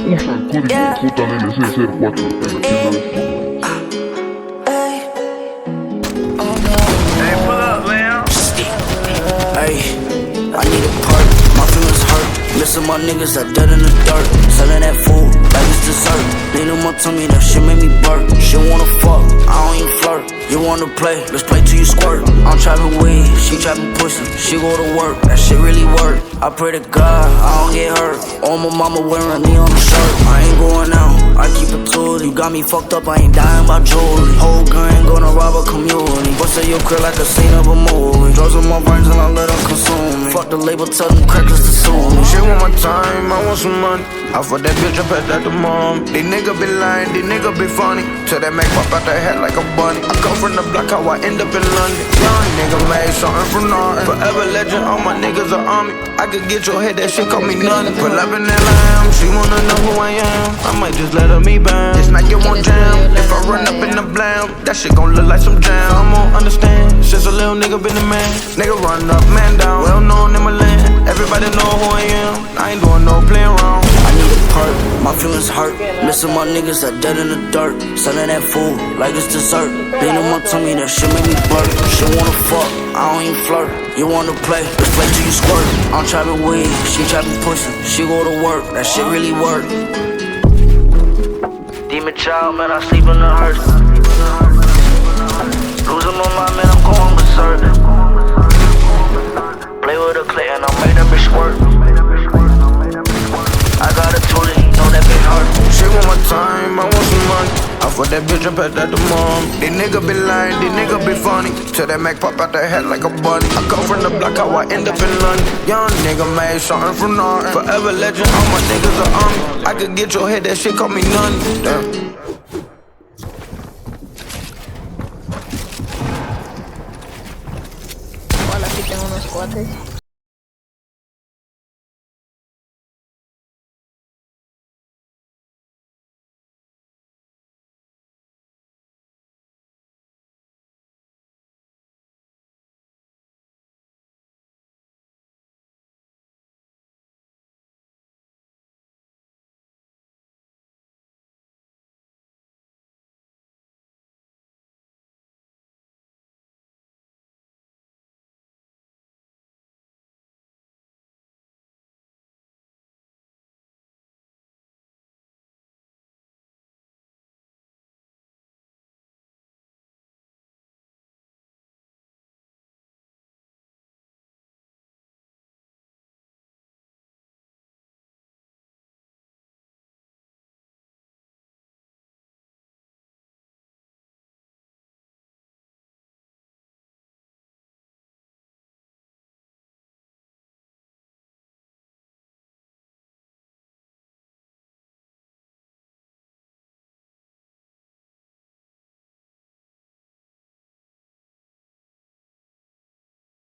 Usa el código JLC04 en la Hey, I need a part, my feelings hurt. Missing my niggas that dead in the dirt. Selling that food like it's dessert. Lean on my tummy, that shit make me burp. She wanna fuck, I don't even flirt. You wanna play, let's play till you squirt. I'm trapping weed, she trapping pussy. She go to work, that shit really work. I pray to God, I don't get hurt. All my mama wearing me on the shirt. I ain't going out, I keep it cool. You got me fucked up, I ain't dying by jewelry. Whole gang gonna rob a community. Bust at your crib like a scene of a movie. Drugs in my brains and I let them consume me. Fuck the label, tell them crackers to sue me. She want my time, I want some money. I fuck that bitch up at the mom. These niggas be lying, these niggas be funny. Till they make pop out their head like a bunny. I come from the block, how I end up in London. Young nigga made something from nothing. Forever legend, all my niggas are on me. I could get your head, that shit call me nothing. Pull up in that lamb, she wanna know who I am. I might just let her me bang. This night get one jam. If I run up in the blam, that shit gon' look like some jam. I won't understand, since a little nigga been the man. Nigga run up, man down, well known in my land. Everybody know who I am, I ain't doing no playing wrong. I need a perk, my feelings hurt. Missing my niggas that dead in the dirt. Selling that food like it's dessert. Lean on my tummy, that shit make me burp. She wanna fuck, I don't even flirt. You wanna play, let's play till you squirt. I'm trapping weed, she trapping pussy. She go to work, that shit really work. Demon child, man, I sleep in the hearse. Losing my mind, man, I'm going berserk. Play with a clay and I'll make that bitch work. I got a tool, you know that bitch hurt. She want my time, I want some money. I fuck that bitch up at the mom. These niggas be lying, these niggas be funny. Till they make pop out their head like a bunny. I come from the block, how I end up in London. Young nigga made something from nothing. Forever legend, all my niggas are on me. I could get your head, that shit call me nothing. Damn. Hola, aquí tengo unos cuates.